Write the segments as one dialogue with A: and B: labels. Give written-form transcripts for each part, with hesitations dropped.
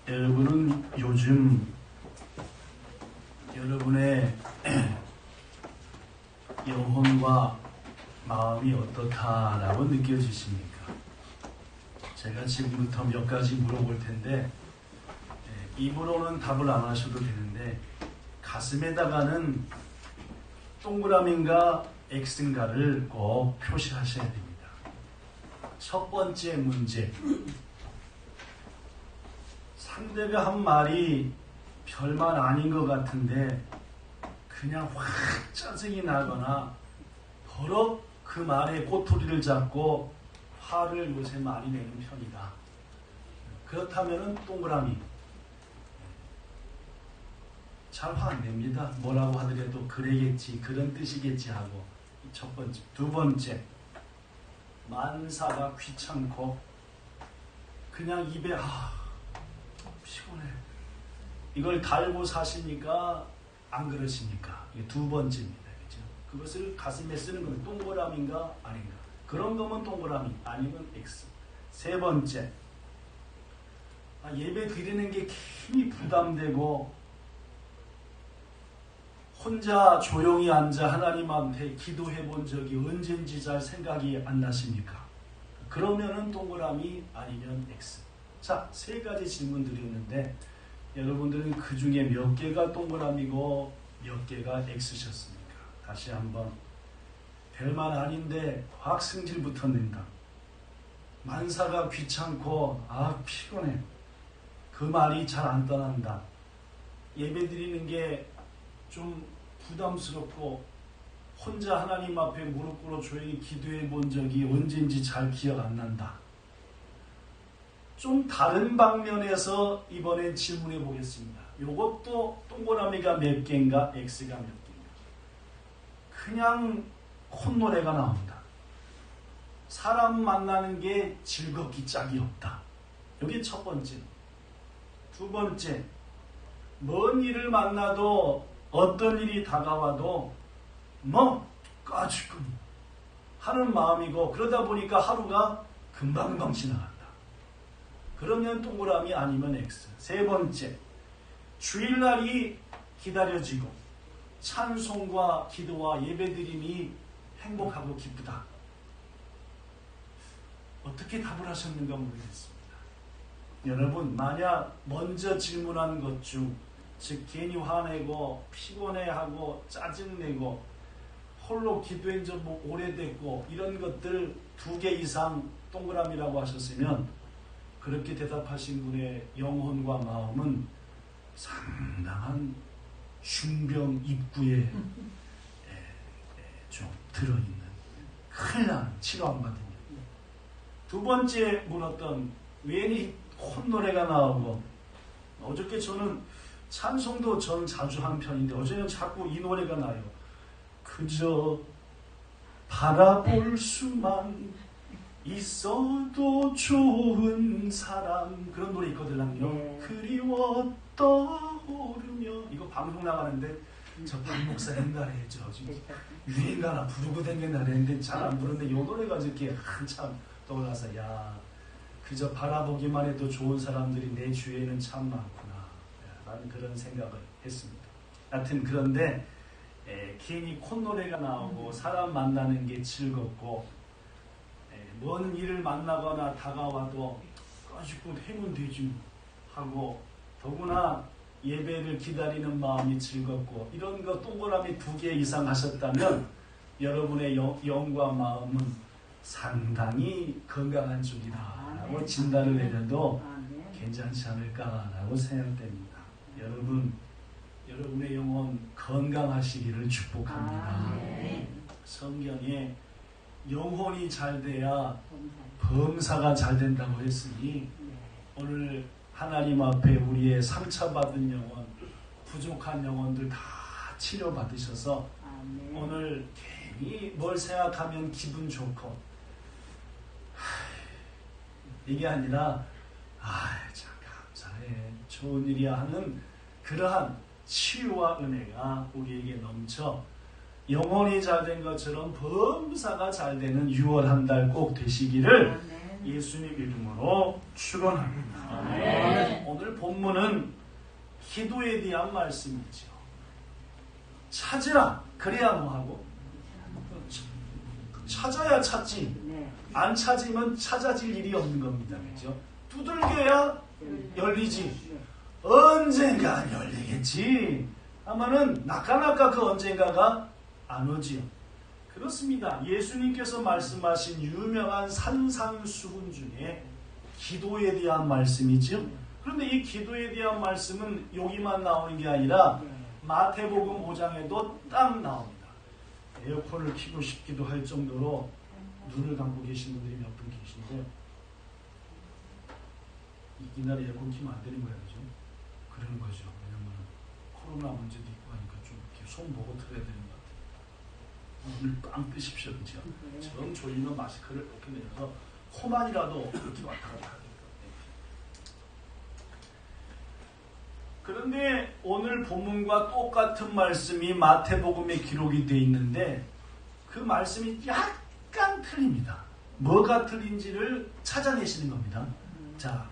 A: 여러분은 요즘 여러분의 영혼과 마음이 어떻다라고 느껴지십니까? 제가 지금부터 몇 가지 물어볼 텐데 입으로는 답을 안 하셔도 되는데 가슴에다가는 동그라미인가 X인가를 꼭 표시하셔야 됩니다. 첫 번째 문제, 상대가 한 말이 별말 아닌 것 같은데 그냥 확 짜증이 나거나 버럭 그 말에 꼬투리를 잡고 화를 요새 많이 내는 편이다. 그렇다면 동그라미. 잘 화 안 냅니다. 뭐라고 하더라도 그래겠지, 그런 뜻이겠지 하고. 첫 번째. 두 번째, 만사가 귀찮고 그냥 입에 피곤해. 이걸 달고 사시니까 안 그러십니까? 이게 두 번째입니다. 그렇죠? 그것을 가슴에 쓰는 건 동그라미인가 아닌가? 그런 거면 동그라미, 아니면 X. 세 번째, 예배 드리는 게 괜히 부담되고 혼자 조용히 앉아 하나님한테 기도해 본 적이 언젠지 잘 생각이 안 나십니까? 그러면은 동그라미 아니면 X. 자, 세 가지 질문 드렸는데 여러분들은 그 중에 몇 개가 동그라미고 몇 개가 X셨습니까? 다시 한번. 별말 아닌데 확 승질부터 낸다. 만사가 귀찮고 피곤해. 그 말이 잘 안 떠난다. 예배 드리는 게 좀 부담스럽고 혼자 하나님 앞에 무릎 꿇어 조용히 기도해 본 적이 언젠지 잘 기억 안 난다. 좀 다른 방면에서 이번엔 질문해 보겠습니다. 이것도 동그라미가 몇 개인가 X가 몇 개인가. 그냥 콧노래가 나온다. 사람 만나는 게 즐겁기 짝이 없다. 이게 첫 번째. 두 번째, 먼 일을 만나도 어떤 일이 다가와도 까짓끔 하는 마음이고 그러다 보니까 하루가 금방금방 지나간다. 그러면 동그라미 아니면 X. 세 번째, 주일날이 기다려지고 찬송과 기도와 예배드림이 행복하고 기쁘다. 어떻게 답을 하셨는가 모르겠습니다. 여러분, 만약 먼저 질문한 것 중, 즉 괜히 화내고 피곤해하고 짜증내고 홀로 기도한 지 오래됐고 이런 것들 2개 이상 동그라미라고 하셨으면 그렇게 대답하신 분의 영혼과 마음은 상당한 흉병 입구에 좀 들어있는 큰일 나는 치료 안 받으면. 두 번째 물었던 왜 콧노래가 나오고, 어저께 저는 찬송도 전 자주 하는 편인데 어제는 자꾸 이 노래가 나요. 그저 바라볼 수만 있어도 좋은 사람, 그런 노래 있거든요. 그리워 떠오르며. 이거 방송 나가는데 저 박 목사 옛날에 지금 유행가나 부르고 댕긴다 그랬는데 잘 안 부르는데 이 노래가 이렇게 한참 떠올라서 그저 바라보기만 해도 좋은 사람들이 내 주위에는 참 많구나 라는 그런 생각을 했습니다. 하여튼 그런데 괜히 콧노래가 나오고 사람 만나는 게 즐겁고 먼 일을 만나거나 다가와도 까짓고 행운 되지 하고, 더구나 예배를 기다리는 마음이 즐겁고 이런 거 동그라미 2개 이상 하셨다면 여러분의 영과 마음은 상당히 건강한 쪽이다라고 진단을 내려도 괜찮지 않을까라고 생각됩니다. 여러분, 여러분의 영혼 건강하시기를 축복합니다. 성경에 영혼이 잘 돼야 범사가 잘 된다고 했으니 오늘 하나님 앞에 우리의 상처받은 영혼, 부족한 영혼들 다 치료받으셔서 오늘 괜히 뭘 생각하면 기분 좋고 이게 아니라 참 감사해, 좋은 일이야 하는 그러한 치유와 은혜가 우리에게 넘쳐 영혼이 잘 된 것처럼 범사가 잘 되는 6월 한 달 꼭 되시기를 예수님 이름으로 축원합니다. 오늘 본문은 기도에 대한 말씀이죠. 찾으라. 그래야 뭐하고? 찾아야 찾지. 안 찾으면 찾아질 일이 없는 겁니다. 그죠? 두들겨야 열리지. 언젠가 열리겠지. 하면은 나까나까 그 언젠가가 안 오지요. 그렇습니다. 예수님께서 말씀하신 유명한 산상수훈 중에 기도에 대한 말씀이죠. 그런데 이 기도에 대한 말씀은 여기만 나오는 게 아니라 마태복음 5장에도 딱 나옵니다. 에어컨을 켜고 싶기도 할 정도로 눈을 감고 계신 분들이 몇 분 계신데 이날 에어컨 켜면 안 되는 거예요. 그죠? 그러는 거죠. 왜냐면 코로나 문제도 있고 하니까 좀 이렇게 손 보고 들어야 되는 것 같아요. 눈을 빵 뜨십시오. 그죠? 정 졸리면 마스크를 이렇게 내려서 코만이라도 이렇게 왔다 갔다 하니까. 그런데 오늘 본문과 똑같은 말씀이 마태복음에 기록이 되어 있는데 그 말씀이 약간 틀립니다. 뭐가 틀린지를 찾아내시는 겁니다. 자,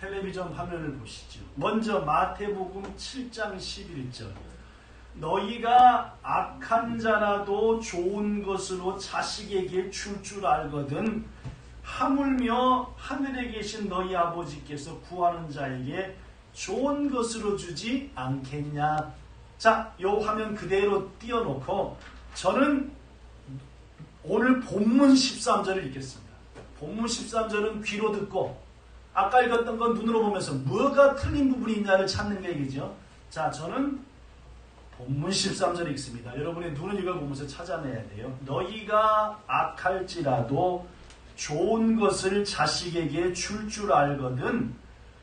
A: 텔레비전 화면을 보시죠. 먼저 마태복음 7장 11절. 너희가 악한 자라도 좋은 것으로 자식에게 줄 줄 알거든 하물며 하늘에 계신 너희 아버지께서 구하는 자에게 좋은 것으로 주지 않겠냐. 자, 요 화면 그대로 띄워놓고 저는 오늘 본문 13절을 읽겠습니다. 본문 13절은 귀로 듣고 아까 읽었던 건 눈으로 보면서 뭐가 틀린 부분이 있냐를 찾는 얘기죠. 자, 저는 본문 13절 읽습니다. 여러분의 눈을 읽어보면서 찾아내야 돼요. 너희가 악할지라도 좋은 것을 자식에게 줄 줄 알거든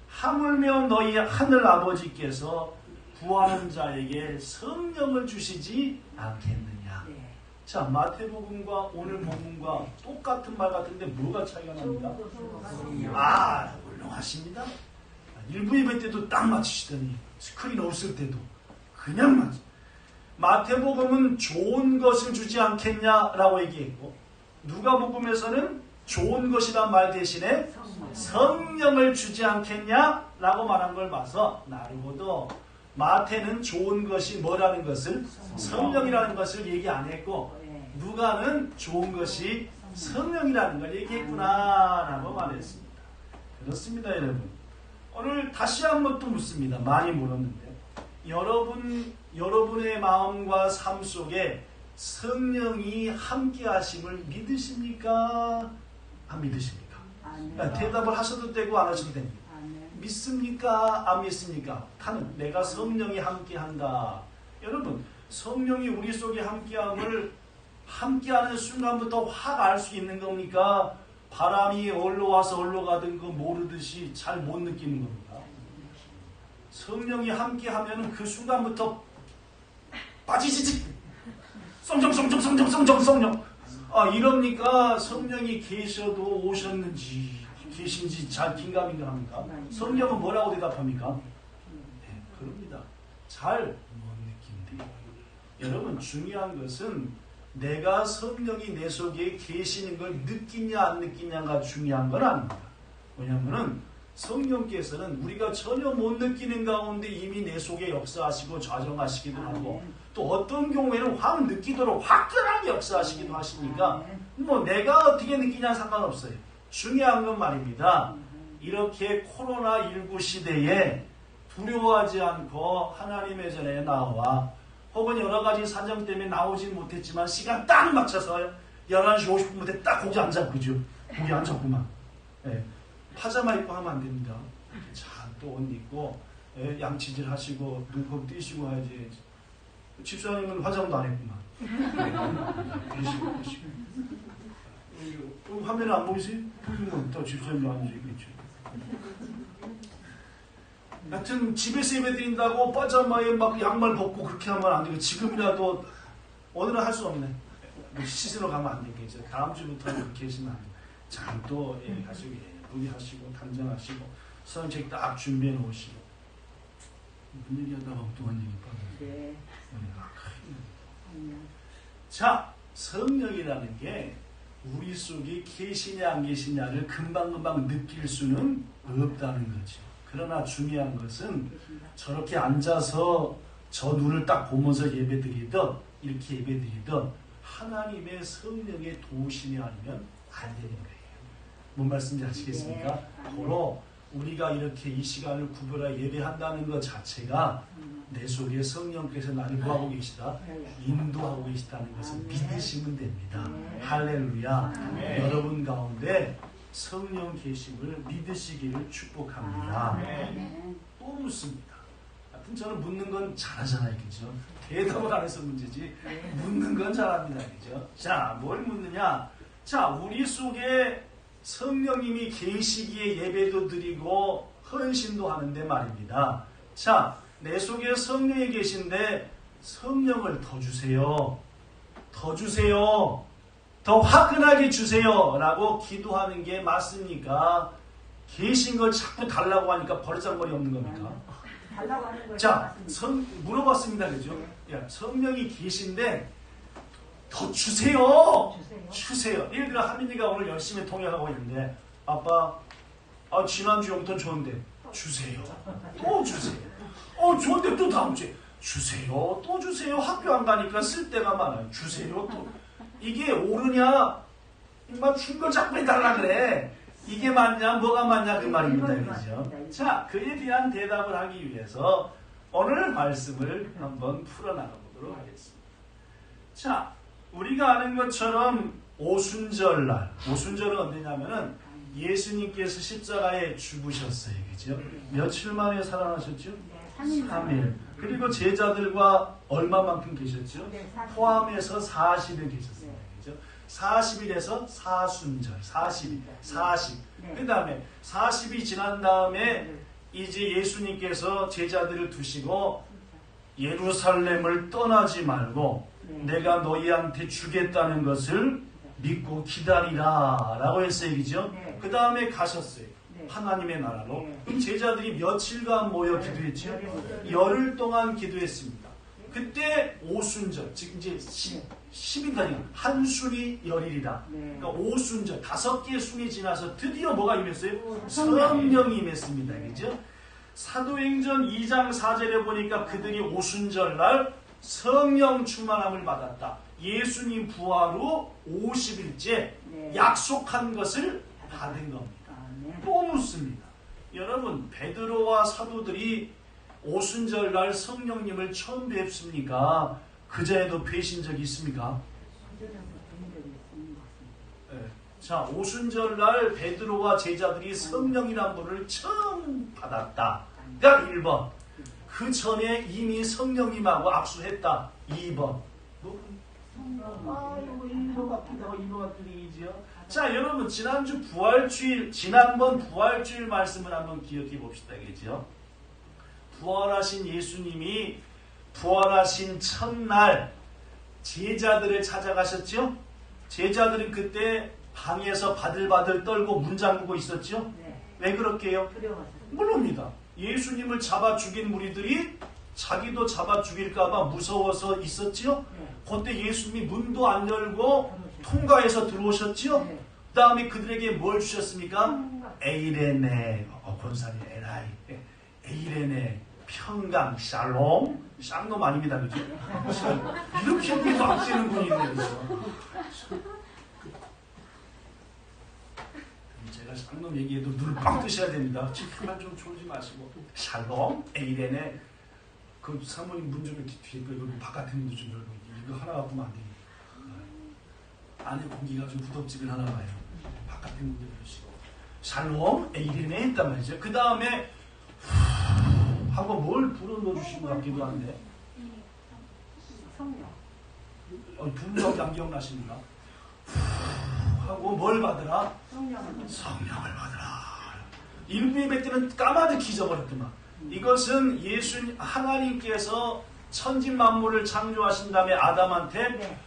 A: 하물며 너희 하늘 아버지께서 구하는 자에게 성령을 주시지 않겠느냐. 자, 마태복음과 오늘 본문과 똑같은 말 같은데 뭐가 차이가 납니까? 아, 훌륭하십니다. 일부 예배 때도 딱 맞추시더니 스크린 없을 때도 그냥 맞추. 마태복음은 좋은 것을 주지 않겠냐라고 얘기했고 누가복음에서는 좋은 것이란 말 대신에 성령을 주지 않겠냐라고 말한 걸 봐서 나르고도 마태는 좋은 것이 뭐라는 것을 성령이라는 것을 얘기 안 했고 누가는 좋은 것이 성령이라는 걸 얘기했구나라고 말했습니다. 그렇습니다, 여러분. 오늘 다시 한번 또 묻습니다. 많이 물었는데 여러분의 마음과 삶 속에 성령이 함께 하심을 믿으십니까? 안 믿으십니까? 대답을 하셔도 되고 안 하셔도 됩니다. 믿습니까? 안 믿습니까? 하는 내가 성령이 함께한다. 여러분, 성령이 우리 속에 함께하는 순간부터 확 알 수 있는 겁니까? 바람이 어디로 와서 어디로 가든 거 모르듯이 잘 못 느끼는 겁니다. 성령이 함께하면 그 순간부터 빠지지지 성령 이러니까 성령이 계셔도 오셨는지 계신지 잘 긴가민가합니까? 성령은 뭐라고 대답합니까? 네, 그럽니다. 잘 못 느낀대요. 여러분, 중요한 것은 내가 성령이 내 속에 계시는 걸 느끼냐 안 느끼냐가 중요한 건 아닙니다. 왜냐하면 성령께서는 우리가 전혀 못 느끼는 가운데 이미 내 속에 역사하시고 좌정하시기도 하고 또 어떤 경우에는 확 느끼도록 화끈하게 역사하시기도 하시니까 뭐 내가 어떻게 느끼냐는 상관없어요. 중요한 건 말입니다. 이렇게 코로나19 시대에 두려워하지 않고 하나님의 전에 나와 혹은 여러 가지 사정 때문에 나오진 못했지만 시간 딱 맞춰서 11시 50분부터 딱 거기 앉아. 그죠? 거기 앉았구만. 네. 파자마 입고 하면 안 됩니다. 또 옷 입고 양치질 하시고 눈곱 띄시고 해야지. 집사님은 화장도 안 했구만. 계시고. 화면에 안 보이세요? 보이면 또 집사님도 안 계시겠죠. 하여튼 집에서 예배 드린다고 파자마에 막 양말 벗고 그렇게 하면 안 되고 지금이라도 오늘은 할 수 없네. 시즌으로 가면 안 되겠죠. 다음 주부터는 그렇게 하시면 안 돼요. 참 또 하시고 무리하시고 단정하시고 선책 딱 준비해 놓으시고 무슨 얘기하다가 엉뚱한 얘기 빠져요. 자, 성령이라는 게 우리 속에 계시냐 안 계시냐를 금방금방 느낄 수는 없다는 거죠. 그러나 중요한 것은 저렇게 앉아서 저 눈을 딱 보면서 예배드리던 이렇게 예배드리던 하나님의 성령의 도우심이 아니면 안 되는 거예요. 뭔 말씀인지 아시겠습니까? 도로 우리가 이렇게 이 시간을 구별하여 예배한다는 것 자체가 내 속에 성령께서 나를 뭐하고 계시다? 인도하고 계시다는 것을 믿으시면 됩니다. 할렐루야. 여러분 가운데 성령 계심을 믿으시기를 축복합니다. 또 묻습니다. 하여튼 저는 묻는 건 잘하잖아요. 그죠? 대답을 안 해서 문제지 묻는 건 잘합니다. 그죠? 자, 뭘 묻느냐? 자, 우리 속에 성령님이 계시기에 예배도 드리고 헌신도 하는데 말입니다. 자, 내 속에 성령이 계신데 성령을 더 주세요. 더 주세요. 더 화끈하게 주세요. 라고 기도하는 게 맞습니까? 계신 걸 자꾸 달라고 하니까 버르장머리 없는 겁니까? 자, 물어봤습니다. 그죠? 야, 성령이 계신데 더 주세요. 주세요. 예를 들어 하민이가 오늘 열심히 통역하고 있는데 아빠, 지난주 용돈 좋은데 주세요. 또 주세요. 좋은데 또 다음 주에 주세요. 또 주세요. 학교 안 가니까 쓸 데가 많아요. 주세요. 또. 이게 옳으냐? 준 걸 자꾸 해달라 그래. 이게 맞냐? 뭐가 맞냐? 그 말입니다. 그죠? 자, 그에 대한 대답을 하기 위해서 오늘 말씀을 한번 풀어나가보도록 하겠습니다. 자, 우리가 아는 것처럼 오순절날, 오순절은 언제냐면은 예수님께서 십자가에 죽으셨어요. 그죠? 며칠 만에 살아나셨죠? 3일. 그리고 제자들과 얼마만큼 계셨죠? 포함해서 40일 계셨어요. 그죠? 40일에서 사순절, 40일, 40. 그 다음에 40이 지난 다음에 이제 예수님께서 제자들을 두시고 예루살렘을 떠나지 말고 내가 너희한테 주겠다는 것을 믿고 기다리라 라고 했어요. 그죠? 그 다음에 가셨어요. 하나님의 나라로. 그럼 제자들이 며칠간 모여 기도했죠? 열흘 동안 기도했습니다. 그때 오순절, 즉 이제 10일까지 한순이 열일이다. 그러니까 오순절, 5개의 순이 지나서 드디어 뭐가 임했어요? 성령이 임했습니다. 그죠? 사도행전 2장 4절에 보니까 그들이 오순절날 성령 충만함을 받았다. 예수님 부활 후 50일째 약속한 것을 받은 겁니다. 또 묻습니다. 여러분, 베드로와 사도들이 오순절날 성령님을 처음 뵙습니까? 그전에도 뵈신 적이 있습니까? 자, 오순절날 베드로와 제자들이 성령이란 분을 처음 받았다. 그러니까 1번. 그 전에 이미 성령님하고 악수했다. 2번. 이거 1번 같기도 하고 2번 같은 얘기죠. 자, 여러분, 지난번 부활주일 말씀을 한번 기억해 봅시다. 그죠? 부활하신 예수님이 부활하신 첫날 제자들을 찾아가셨죠? 제자들은 그때 방에서 바들바들 떨고 문 잠그고 있었죠? 왜 그렇게요? 모릅니다. 예수님을 잡아 죽인 무리들이 자기도 잡아 죽일까봐 무서워서 있었죠? 그때 예수님이 문도 안 열고 통과해서 들어오셨죠? 그 다음에 그들에게 뭘 주셨습니까? 에이레네, 권사님 에라이, 에이레네, 평강, 샬롬, 쌍놈 아닙니다. 그죠? 이렇게 우리도 안 쓰는 분이 있네요. 그죠? 제가 쌍놈 얘기해도 눈을 빵 뜨셔야 됩니다. 그만 좀 졸지 마시고. 샬롬, 에이레네, 그 사모님 문 좀 이렇게 뒤에 그 바깥에 문도 좀 열고 이거 하나 갖고는 안 됩니다. 안에 공기가 좀 부덥지근 하나 봐요. 바깥에 문도 열으시고. 샬롬, 에이레네 했단 말이죠. 그 다음에 하고 뭘 불어넣어주신 것 같기도 한데.
B: 성령.
A: 분명히 안 기억나십니까? 하고 뭘 받으라?
B: 성령을
A: 받으라. 일부 예배 때는 까마득히 잊어버렸더만. 이것은 하나님께서 천지 만물을 창조하신 다음에 아담한테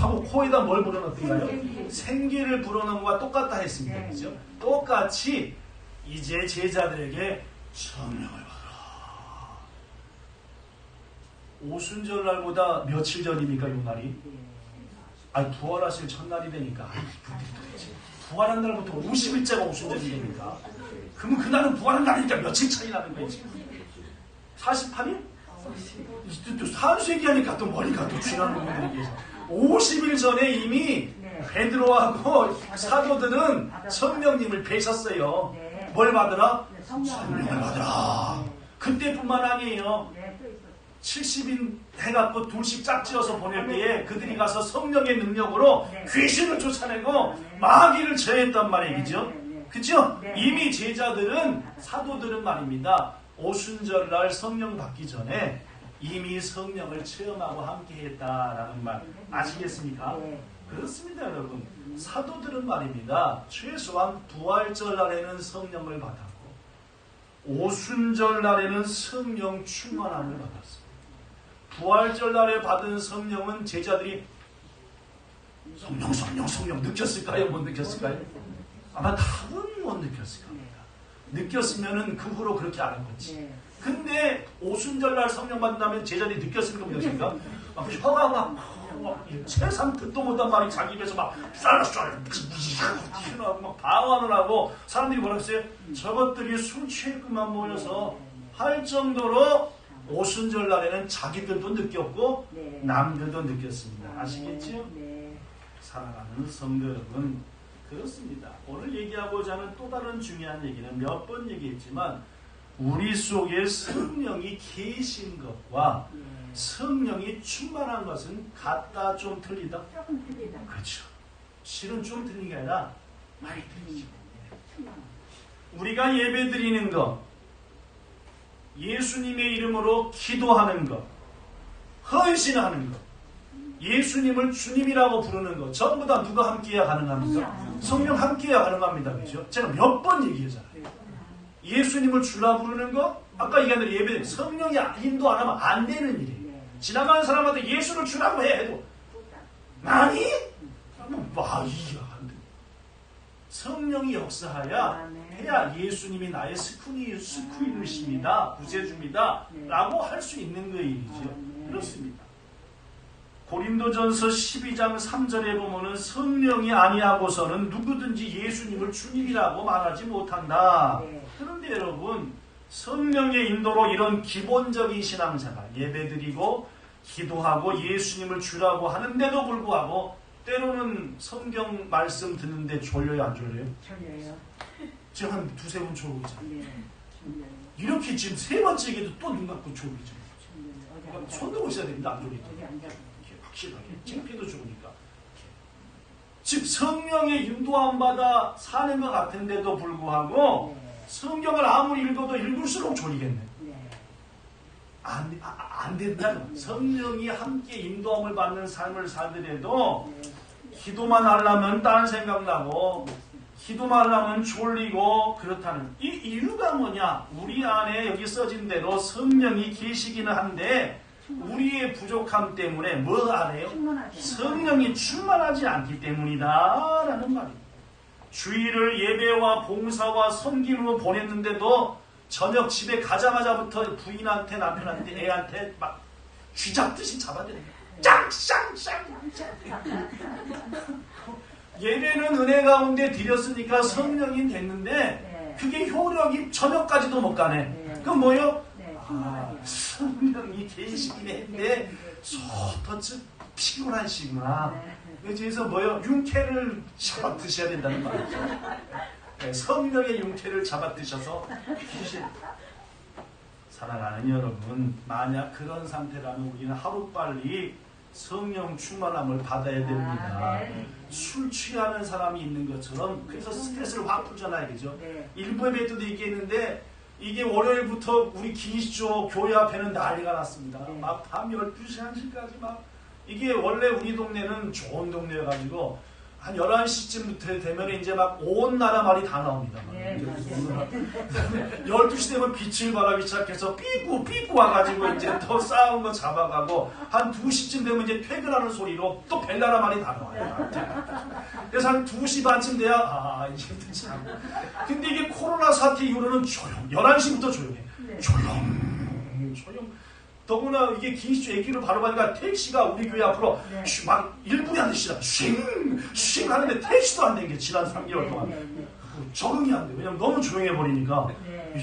A: 하고 코에다 뭘 불어넣었던가요? 생기를 불어넣은 것과 똑같다 했습니다. 그죠? 똑같이 이제 제자들에게 성령을 받으라. 오순절날보다 며칠 전입니까, 이 날이? 부활하실 첫날이 되니까. 부활한 날부터 50일째가 오순절이 됩니까? 그러면 그날은 부활은 날이니까 며칠 차이 나는 거예요. 48일? 또 산수 얘기하니까 또 머리가 또 쥐나는 분들이 계세요. 50일 전에 이미 베드로하고 사도들은 성령님을 뵈셨어요. 뭘 받으라? 성령을 받으라. 그때뿐만 아니에요. 70인 해갖고 둘씩 짝지어서 보낼 때에 그들이 가서 성령의 능력으로 귀신을 쫓아내고 마귀를 제했단 말이죠. 그죠? 이미 제자들은, 사도들은 말입니다. 오순절날 성령 받기 전에 이미 성령을 체험하고 함께 했다라는 말 아시겠습니까? 그렇습니다, 여러분. 사도들은 말입니다. 최소한 부활절 날에는 성령을 받았고 오순절 날에는 성령 충만함을 받았습니다. 부활절 날에 받은 성령은 제자들이 성령 느꼈을까요? 못 느꼈을까요? 아마 답은 못 느꼈을 겁니다. 느꼈으면은 그 후로 그렇게 안 한 거지. 근데 오순절날 성령 받는다면 제자들이 느꼈을까 못 느꼈을까? 막 혀가 막 세상 듣도 못한 말이 자기 입에서 막 쌀쌀 튀어나오고 막 방언을 하고 사람들이 뭐라고 했어요? 저것들이 술 취했구만 모여서 할 정도로 오순절 날에는 자기들도 느꼈고 남들도 느꼈습니다. 아시겠죠? 사랑하는 성도 여러분, 그렇습니다. 오늘 얘기하고자 하는 또 다른 중요한 얘기는 몇 번 얘기했지만 우리 속에 성령이 계신 것과 성령이 충만한 것은 같다, 좀 틀리다?
B: 조금 틀리다.
A: 그렇죠. 실은 좀 틀린 게 아니라 많이 틀리죠. 우리가 예배 드리는 것, 예수님의 이름으로 기도하는 것, 헌신하는 것, 예수님을 주님이라고 부르는 것, 전부 다 누가 함께해야 가능합니까? 성령 함께해야 가능합니다. 그죠? 제가 몇 번 얘기하잖아요. 예수님을 주라 부르는 거, 아까 얘기한 대로 예배, 성령이 인도 안 하면 안 되는 일이에요. 지나가는 사람한테 예수를 주라고 해도 아니? 이해가 안 돼. 성령이 역사하야 해야 예수님이 나의 스쿠이누십니다, 구세주입니다 라고 할 수 있는 거 일이죠. 그렇습니다. 고린도전서 12장 3절에 보면은 성령이 아니하고서는 누구든지 예수님을 주님이라고 말하지 못한다. 그런데 여러분, 성령의 인도로 이런 기본적인 신앙생활, 예배드리고 기도하고 예수님을 주라고 하는데도 불구하고 때로는 성경 말씀 듣는데 졸려요, 안 졸려요?
B: 졸려요.
A: 지금 한 두세 번 졸고 있잖아요.
B: 졸려요.
A: 이렇게 지금 세 번째 얘기도 또 눈 감고 졸리죠. 손 들고 있어야 됩니다, 안 졸리죠. 확실하게. 창피도 좋으니까. 즉 성령의 인도함 받아 사는 것 같은데도 불구하고 성경을 아무리 읽어도 읽을수록 졸리겠네. 안 된다는. 성령이 함께 인도함을 받는 삶을 살더라도 기도만 하려면 딴 생각나고 기도만 하려면 졸리고 그렇다는. 이 이유가 뭐냐? 우리 안에 여기 써진 대로 성령이 계시기는 한데 우리의 부족함 때문에 뭐 안 해요? 성령이 충만하지 않기 때문이다 라는 말입니다. 주일을 예배와 봉사와 섬김으로 보냈는데도 저녁 집에 가자마자부터 부인한테, 남편한테, 애한테 막 쥐잡듯이 잡아대는 거예요. 짱짱짱. 예배는 은혜 가운데 드렸으니까 성령이 됐는데 그게 효력이 저녁까지도 못 가네. 그건 뭐예요? 성령이 계시긴 했는데 소터츠 피곤하시구나. 그래서 뭐예요? 윤캐를 잡아 드셔야 된다는 말이죠. 성령의 윤캐를 잡아 드셔서 귀신. 사랑하는 여러분, 만약 그런 상태라면 우리는 하루빨리 성령 충만함을 받아야 됩니다. 술 취하는 사람이 있는 것처럼. 그래서 스트레스를 확 풀잖아요, 그죠? 일부 예배 때도 얘기했는데 이게 월요일부터 우리 기시조 교회 앞에는 난리가 났습니다. 막 밤 12시, 1시까지 막. 이게 원래 우리 동네는 좋은 동네여가지고 한 11시쯤부터 되면 이제 막 온 나라 말이 다 나옵니다. 12시 되면 빛을 발하기 시작해서 삐꾸 와가지고 이제 더 싸운 거 잡아가고 한 2시쯤 되면 이제 퇴근하는 소리로 또 벨나라 말이 다 나와요. 그래서 한 2시 반쯤 돼야 이제 참. 근데 이게 코로나 사태 이후로는 조용. 11시부터 조용해. 조용. 더구나 이게 기시주 애기를 바로 가니까 택시가 우리 교회 앞으로 막 1분이 안 되시다. 쉥 하는데 택시도 안 된 게 지난 3개월 동안. 적응이 안 돼. 왜냐면 너무 조용해 버리니까
B: 네.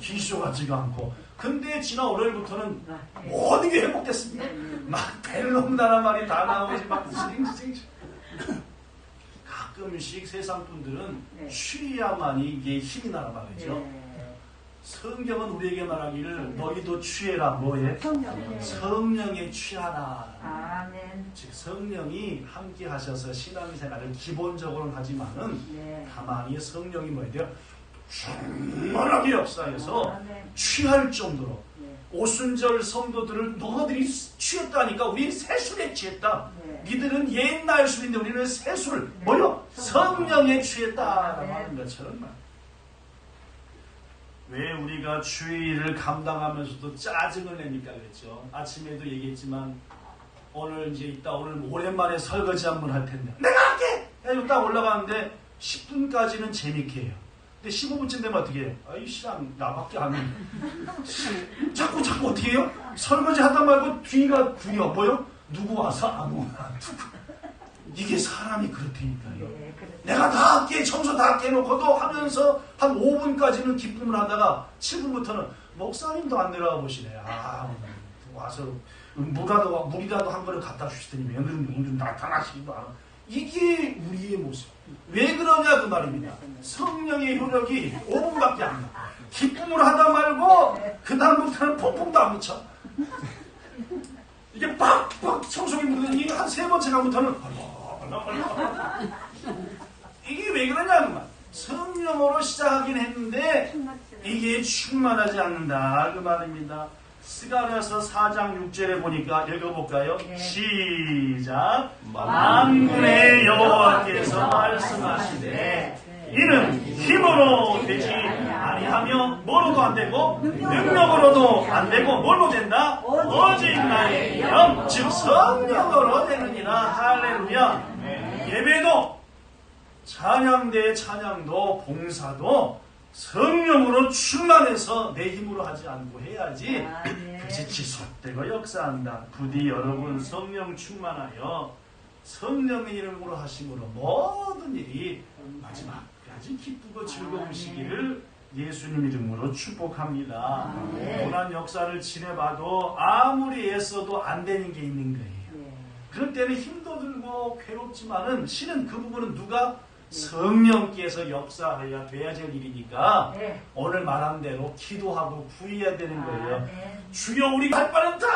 A: 기쇼 같지가 않고. 근데 지난 월요일부터는 모든 게 회복됐습니다. 막 벨놈나라 말이 다 나오지 막 징징. 가끔씩 세상 분들은
B: 네.
A: 취해야만이 이게 힘이 나라 말이죠.
B: 네.
A: 성경은 우리에게 말하기를 너희도 취해라. 뭐에? 성령에 취하라.
B: 아멘.
A: 즉 성령이 함께 하셔서 신앙생활을 기본적으로는 하지만은
B: 네.
A: 다만이 성령이 뭐야 돼요? 충만하게 역사해서
B: 아멘.
A: 취할 정도로
B: 네.
A: 오순절 성도들을 너희들이 취했다니까 우리 새술에 취했다.
B: 네.
A: 니들은 옛날 술인데 우리는 새술 뭐요? 성령에 취했다라고 하는 것처럼 말. 왜 우리가 주의를 감당하면서도 짜증을 냅니까? 그랬죠. 아침에도 얘기했지만 오늘 이제 오늘 오랜만에 설거지 한번 할 텐데 내가 할게! 해서 딱 올라가는데 10분까지는 재밌게 해요. 근데 15분쯤 되면 어떻게 해요? 아이 시랑 나밖에 안 해. 자꾸 어떻게 해요? 설거지 하다 말고 뒤가 구려. 뭐요? 누구 와서 아무나 누구. 이게 사람이 그렇다니까요.
B: 네,
A: 내가 다 할게, 청소 다 할게 해놓고도 하면서 한 5분까지는 기쁨을 하다가 7분부터는 목사님도 안 내려와 보시네. 와서 물이라도 한 그릇 갖다 주시더니 오늘 나타나시기도 않아. 이게 우리의 모습. 왜 그러냐 그 말입니다. 성령의 효력이 5분밖에 안 나. 기쁨을 하다 말고 그 다음부터는 퐁퐁도 안 묻혀. 이게 빡빡 청소기 묻으니 한 3번째 가부터는 이게 왜 그러냐 그 말. 성령으로 시작하긴 했는데 이게 충만하지 않는다 그 말입니다. 스가랴서 4장 6절에 보니까 읽어볼까요?
B: 네.
A: 시작. 만군의 여호와께서 말씀하시되 이는 힘으로 되지 아니하며 뭐로도 안 되고 능력으로도 안 되고 뭘로 된다? 오직 나의 영 즉 성령으로 되느니라. 할렐루야. 예배도 찬양대의 찬양도 봉사도 성령으로 충만해서 내 힘으로 하지 않고 해야지. 그것이 지속되고 역사한다. 부디 여러분 성령 충만하여 성령의 이름으로 하심으로 모든 일이 마지막까지 기쁘고 즐거우시기를 예수님 이름으로 축복합니다. 고난 역사를 지내봐도 아무리 애써도 안 되는 게 있는 거예요. 그럴 때는 힘도 들고 괴롭지만은 실은 그 부분은 누가? 성령께서 역사하여야 돼야 될 일이니까 오늘 말한 대로 기도하고 구해야 되는 거예요. 주여 우리가 할 바는 다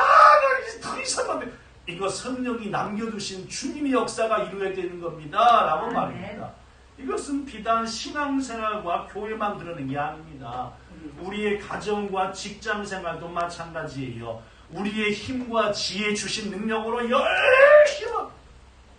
A: 더 이상한데 이거 성령이 남겨두신 주님의 역사가 이루어야 되는 겁니다 라고 말입니다. 이것은 비단 신앙생활과 교회만 그러는 게 아닙니다. 우리의 가정과 직장생활도 마찬가지예요. 우리의 힘과 지혜 주신 능력으로 열심히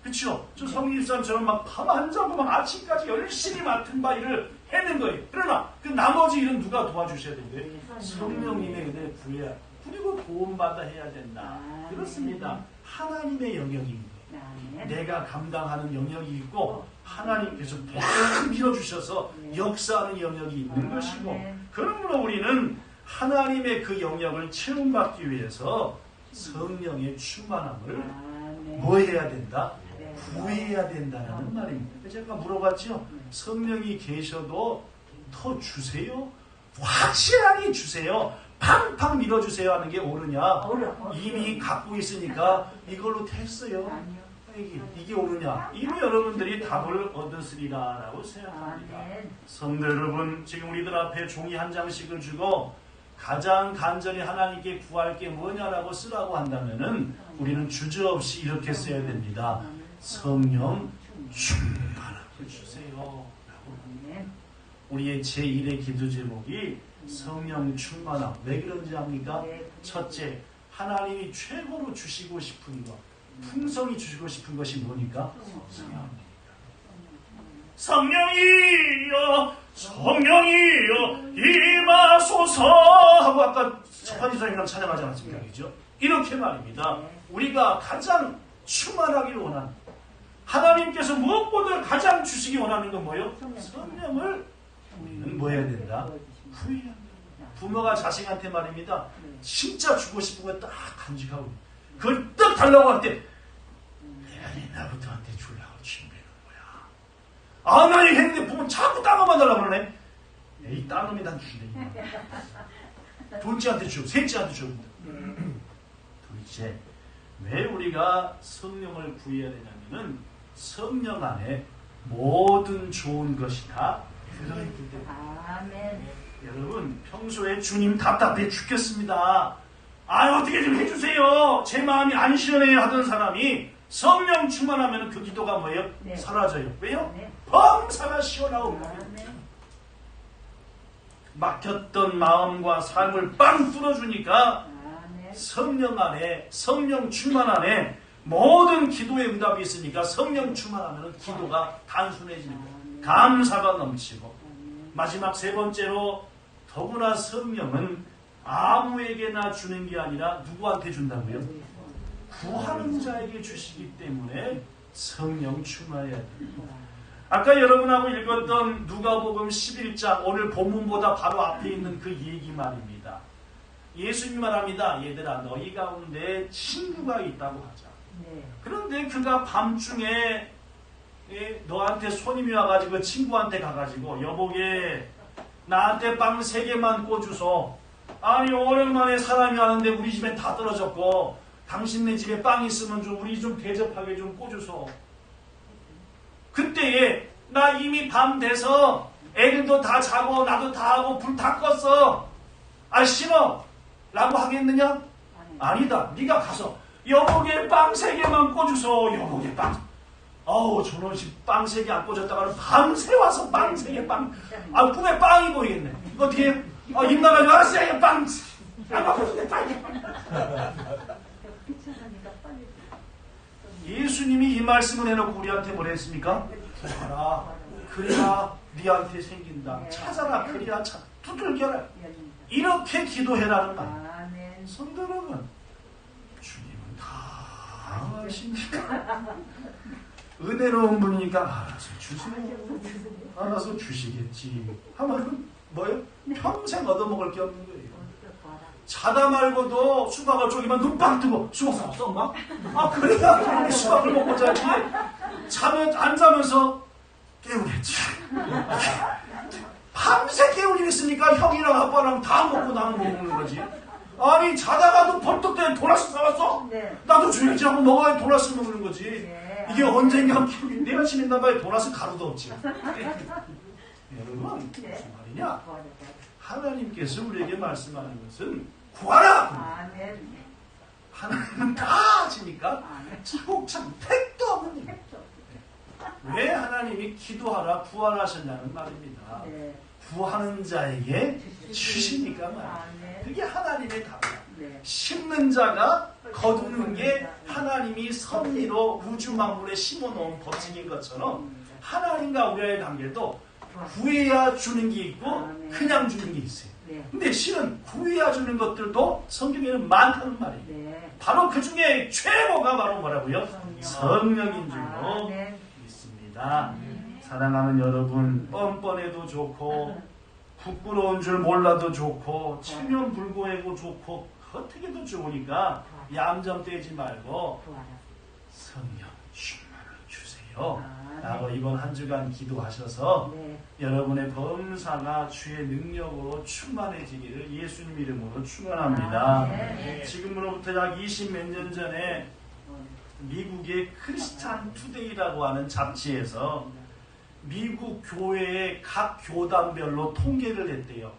A: 그렇죠? 저 성립사람처럼 막 밤 안 자고 막 아침까지 열심히 맡은 바 일을 해낸 거예요. 그러나 그 나머지 일은 누가 도와주셔야 되는데 성령님의 은혜를 구해야 그리고 도움받아 해야 된다. 그렇습니다. 하나님의 영역입니다. 내가 감당하는 영역이 있고 하나님께서 팍 밀어주셔서 역사하는 영역이 있는 것이고 그러므로 우리는 하나님의 그 영역을 체험받기 위해서 성령의 충만함을 뭐 해야 된다? 구해야 된다는 말입니다. 제가 물어봤죠. 성령이 계셔도 더 주세요? 확실하게 주세요. 팡팡 밀어주세요 하는 게 옳으냐? 이미 갖고 있으니까 이걸로 됐어요. 이게 옳으냐? 이미 여러분들이 답을 얻었으리라 라고 생각합니다. 성도 여러분, 지금 우리들 앞에 종이 한 장씩을 주고 가장 간절히 하나님께 구할 게 뭐냐라고 쓰라고 한다면은 우리는 주저없이 이렇게 써야 됩니다. 성령 충만함을 주세요 라고. 우리의 제1의 기도 제목이 성령 충만함. 왜 그런지 압니까? 첫째, 하나님이 최고로 주시고 싶은 것, 풍성히 주시고 싶은 것이 뭐니까? 성령이여 성령이여 임하소서 하고 아까 첫판지선이랑 찬양하지 않았습니까? 그죠? 이렇게 말입니다. 우리가 가장 충만하기를 원하는 하나님께서 무엇보다 가장 주시기 원하는 건 뭐예요? 성령을 우리는 뭐 해야 된다? 구해야 된다. 부모가 자식한테 말입니다. 진짜 주고 싶은 거 딱 간직하고 그걸 딱 달라고 할 때 내가 옛날부터 한테 주려고 준비하는 거야. 하나님 했는데 보면 자꾸 딴 것만 달라고 그러네. 에이, 딴 놈이 난 주네. 둘째한테 주고 셋째한테 주고. 도대체 왜 우리가 성령을 구해야 되냐면은 성령 안에 모든 좋은 것이 다 들어있기 때문에.
B: 아멘.
A: 여러분, 평소에 주님 답답해 죽겠습니다. 어떻게 좀 해주세요. 제 마음이 안 시원해요 하던 사람이 성령 충만하면 그 기도가 뭐예요?
B: 네.
A: 사라져요. 왜요?
B: 네.
A: 범사가 시원하고
B: 아멘.
A: 막혔던 마음과 삶을 빵 뚫어주니까
B: 아멘.
A: 성령 안에, 성령 충만 안에 모든 기도의 응답이 있으니까 성령 충만하면 기도가 단순해집니다. 감사가 넘치고. 마지막 세 번째로 더구나 성령은 아무에게나 주는 게 아니라 누구한테 준다고요? 구하는 자에게 주시기 때문에 성령 충만해야 됩니다. 아까 여러분하고 읽었던 누가복음 11장 오늘 본문보다 바로 앞에 있는 그 얘기 말입니다. 예수님 말합니다. 얘들아, 너희 가운데 친구가 있다고 하자. 그런데 그가 밤중에 너한테 손님이 와가지고 친구한테 가가지고 여보게 나한테 빵 3개만 꿔주소. 아니 오랜만에 사람이 왔는데 우리 집에 다 떨어졌고 당신네 집에 빵 있으면 좀 우리 좀 대접하게 좀 꿔주소. 그때에 나 이미 밤 돼서 애들도 다 자고 나도 다 하고 불 다 껐어. 싫어 라고 하겠느냐? 아니다. 네가 가서 여보게 빵 3개만 꿔주소. 여보게 빵. 저놈이 빵 3개 안 꽂았다가는 밤새 와서 빵 3개 빵. 꿈에 빵이 보이겠네. 이거 뒤에, 입 나가지고, 알았어, 빵. 안 바꿔주네, 빵. 예수님이 이 말씀을 해놓고 우리한테 뭐라 했습니까? 구하라. 그래야 네한테 생긴다. 찾아라. 그래야 두들겨라. 이렇게 기도해라는 말. 성도 여러분, 주님은 다 아십니까? 은혜로운 분이니까 알아서 주세요. 알아서 주시겠지. 하면 뭐예요? 평생 얻어먹을 게 없는 거예요. 자다 말고도 수박을 쪼기만 눈빵 뜨고 수박 사왔어 엄마? 그래야 수박을 먹고 자지. 안 자면서 깨우랬지. 밤새 깨우리 있으니까 형이랑 아빠랑 다 먹고 나는 못 먹는 거지. 아니 자다가도 벌떡 때 도라스 사왔어?
B: 네.
A: 나도 줘야지 하고 먹어야 도라스 먹는 거지.
B: 네.
A: 이게 언젠가 내가 지낸다 봐야 도라스 가루도 없지. 여러분
B: 네.
A: 무슨 말이냐? 하나님께서 우리에게 말씀하는 것은 구하라.
B: 아멘.
A: 하나님은 다 하시니까 차곡차곡 택도 없는 일. 왜 하나님이 기도하라 구하라 하셨냐는 말입니다.
B: 네.
A: 구하는 자에게 주시니까 말이에요.
B: 아멘.
A: 그게 하나님의 답이야.
B: 네.
A: 심는 자가 거두는 게 하나님이 섭리로 우주 만물에 심어놓은 법칙인 것처럼 하나님과 우리의 관계도 구해야 주는 게 있고 그냥 주는 게 있어요. 근데 실은 구해야 주는 것들도 성경에는 많다는 말이에요.
B: 네.
A: 바로 그 중에 최고가 바로 뭐라고요? 성령인 줄로
B: 네.
A: 믿습니다. 사랑하는 여러분, 뻔뻔해도 좋고 부끄러운 줄 몰라도 좋고 체면불고해도 좋고 어떻게도 좋으니까 얌전 떼지 말고 성령 충만을 주세요 라고 이번 한 주간 기도하셔서
B: 네.
A: 여러분의 범사가 주의 능력으로 충만해지기를 예수님 이름으로 축원합니다.
B: 네.
A: 지금으로부터 약 20몇 년 전에 미국의 크리스찬 투데이라고 하는 잡지에서 미국 교회의 각 교단별로 통계를 했대요.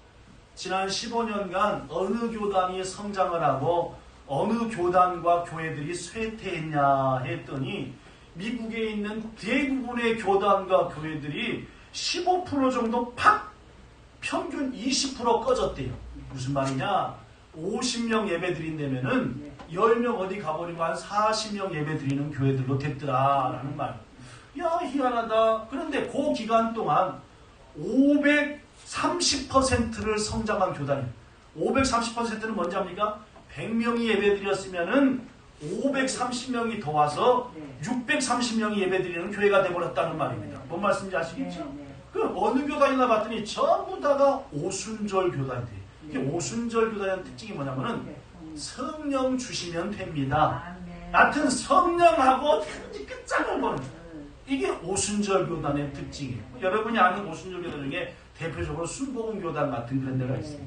A: 지난 15년간 어느 교단이 성장을 하고 어느 교단과 교회들이 쇠퇴했냐 했더니 미국에 있는 대부분의 교단과 교회들이 15% 정도 팍 평균 20% 꺼졌대요. 무슨 말이냐? 50명 예배 드린다면은 10명 어디 가버리고 한 40명 예배 드리는 교회들로 됐더라라는 말. 야, 희한하다. 그런데 그 기간 동안 530%를 성장한 교단이에요. 530%는 뭔지 압니까? 100명이 예배 드렸으면은 530명이 더 와서 630명이 예배 드리는 교회가 되어버렸다는 말입니다. 뭔 말씀인지 아시겠죠? 그 어느 교단이나 봤더니 전부 다가 오순절 교단이에요. 이게 오순절 교단의 특징이 뭐냐면은 성령 주시면 됩니다. 같은 성령하고 단지 끝장을 보는 이게 오순절 교단의 특징이에요. 여러분이 아는 오순절 교단 중에 대표적으로 순복음 교단 같은 그런 데가 있어요.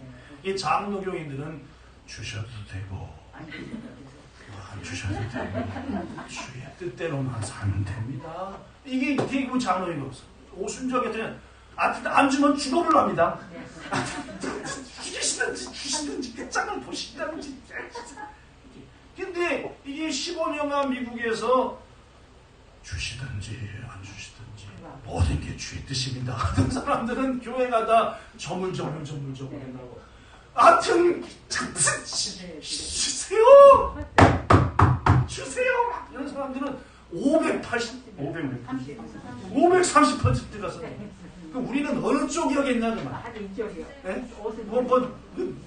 A: 이 장로교인들은 주셔도 되고 안 주셔도 되고 주의 뜻대로만 살면 됩니다. 이게 대부분 장로인 거죠. 오순절 교단은 안 주면 죽어를 합니다. 주시든지 끝장을 보시든지. 근데 이게 15년간 미국에서 주시든지 안 주시든지 모든 게 주의 뜻입니다 하던 사람들은 교회 가다 저물저물한다고 하여튼 주세요 이런 사람들은 530%가 서 우리는 어느 쪽이었겠냐 그 말. 네? 뭐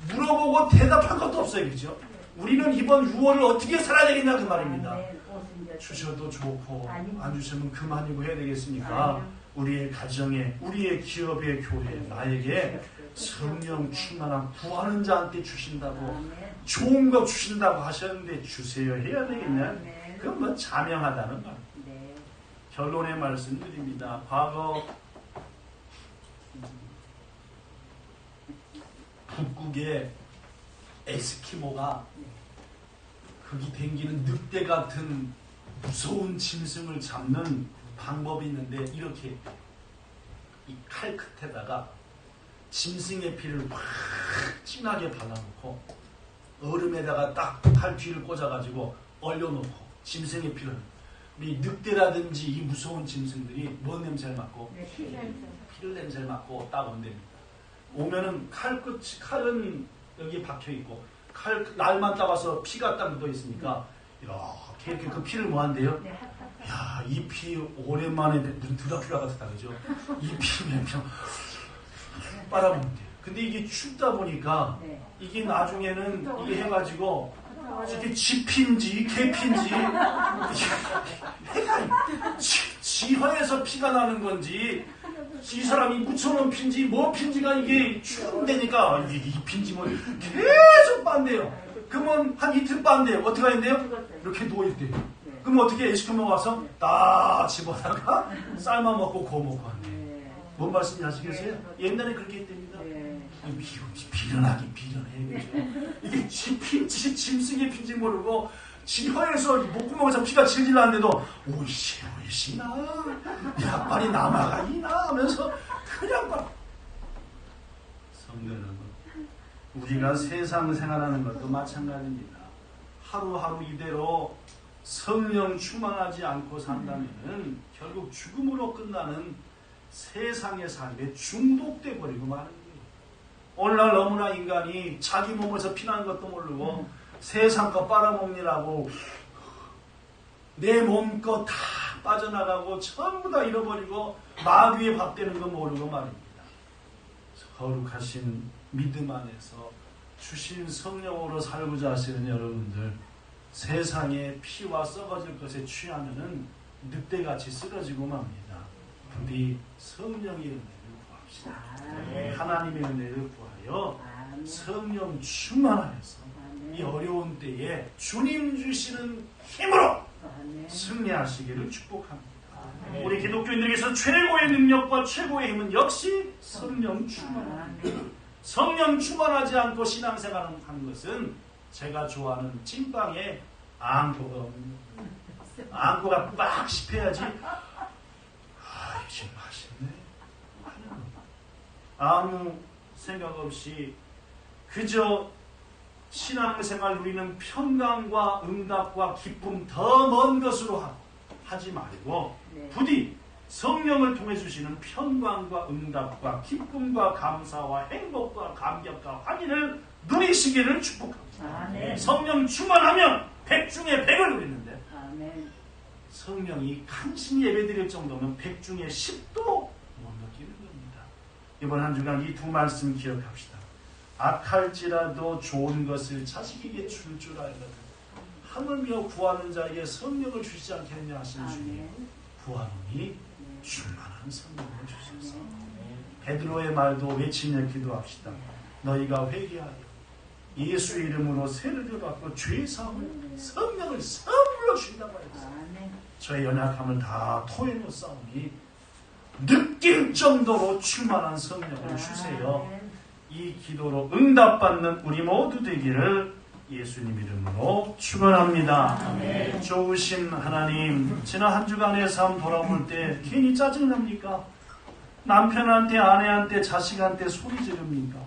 A: 물어보고 대답할 것도 없어요, 그렇죠? 우리는 이번 6월을 어떻게 살아야 되겠냐 그 말입니다. 주셔도 좋고 안 주시면 그만이고 해야 되겠습니까? 우리의 가정에, 우리의 기업의 교회에 나에게 성령 충만한 구하는 자한테 주신다고 좋은 거 주신다고 하셨는데 주세요 해야 되겠냐? 그건 뭐 자명하다는 말. 결론의 말씀드립니다. 과거 북극에 에스키모가 거기 댕기는 늑대 같은 무서운 짐승을 잡는 방법이 있는데 이렇게 이 칼 끝에다가 짐승의 피를 확 진하게 발라놓고 얼음에다가 딱 칼 뒤를 꽂아가지고 얼려놓고 짐승의 피를 이 늑대라든지 이 무서운 짐승들이 뭔 냄새를 맡고 피를 냄새를 맡고 딱 온답니다. 오면은 칼은 여기 박혀 있고 날만 따봐서 피가 딱 묻어 있으니까 이렇게 그 피를 뭐 한대요? 야, 이 피 오랜만에 드라큘라 같았다 그죠? 이 피 그냥 빨아먹는데요. 근데 이게 춥다 보니까 이게 나중에는 이게 해가지고 이게 쥐피인지 개피인지 지화에서 피가 나는 건지 이 사람이 묻혀놓은 피인지 뭐 피인지가 이게 추운데니까 이 피인지 뭐 계속 빤대요. 그러면 한 이틀 빤대요. 어떻게 하는데요? 이렇게 누워있대요. 그럼 어떻게 에스키모 와서 딱 집어다가 삶아 먹고 구워 먹고 한대요. 뭔 말씀인지 아시겠어요? 옛날에 그렇게 했답니다. 비련하긴 비련해. 그죠? 이게 쥐피인지 짐승의 피인지 모르고 지화에서 목구멍에서 피가 질질 나는데도 오이시나 약발이 남아가이나 하면서 그냥 막 성도 여러분, 우리가 세상 생활하는 것도 마찬가지입니다. 하루하루 이대로 성령 충만하지 않고 산다면 결국 죽음으로 끝나는 세상의 삶에 중독돼 버리고 마는 거예요. 오늘날 너무나 인간이 자기 몸에서 피나는 것도 모르고 세상 거 빨아먹느라고 내 몸 거 다 빠져나가고 전부 다 잃어버리고 마귀의 밥 되는 거 모르고 말입니다. 거룩하신 믿음 안에서 주신 성령으로 살고자 하시는 여러분들, 세상의 피와 썩어질 것에 취하면은 늑대같이 쓰러지고 맙니다. 부디 성령의 은혜를 구합시다. 하나님의 은혜를 구하여 성령 충만하여서 이 어려운 때에 주님 주시는 힘으로 승리하시기를 축복합니다. 우리 기독교인들에게서 최고의 능력과 최고의 힘은 역시 성령 충만합니다. 성령 충만하지 않고 신앙생활을 하는 것은 제가 좋아하는 찐빵에 앙코가 없는 앙코가 빡 씹혀야지 이게 맛있네 아무 생각 없이 그저 신앙생활 누리는 평강과 응답과 기쁨 더 먼 것으로 하지 말고 부디 성령을 통해 주시는 평강과 응답과 기쁨과 감사와 행복과 감격과 확인을 누리시기를 축복합니다. 아멘. 성령 충만하면 100 중에 100을 누리는데 아멘. 성령이 간신히 예배드릴 정도면 100 중에 10도 못 느끼는 겁니다. 이번 한 주간 이 두 말씀 기억합시다. 악할지라도 좋은 것을 자식에게 줄 줄 알거든 하물며 구하는 자에게 성령을 주시지 않겠냐 하신 주님, 구하노니 충만한 성령을 주소서. 베드로의 말도 외치며 기도합시다. 너희가 회개하여 예수의 이름으로 세례를 받고 죄 사함을 성령을 선물로 채워주신다고 했어요. 저의 연약함을 다 토해놓사오니 느낄 정도로 충만한 성령을 주세요. 이 기도로 응답받는 우리 모두 되기를 예수님 이름으로 축원합니다. 좋으신 하나님, 지난 한 주간의 삶 돌아볼 때 괜히 짜증납니까? 남편한테, 아내한테, 자식한테 소리 지릅니까?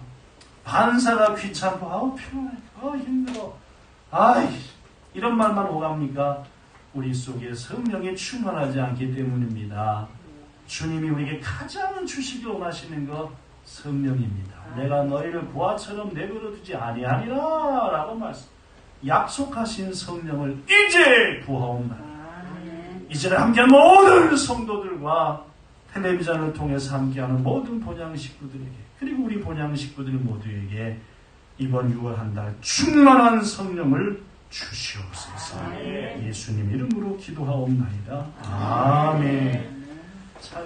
A: 반사가 귀찮고 아우 피곤해, 힘들어, 이런 말만 오갑니까? 우리 속에 성령이 충만하지 않기 때문입니다. 주님이 우리에게 가장 주시기 원하시는 것 성령입니다. 내가 너희를 보아처럼 내버려두지 아니하리라 라고 약속하신 성령을 이제 부어옵니다. 이제는 함께한 모든 성도들과 텔레비전을 통해서 함께하는 모든 본향 식구들에게, 그리고 우리 본향 식구들 모두에게 이번 6월 한 달 충만한 성령을 주시옵소서. 예수님 이름으로 기도하옵나이다. 아멘.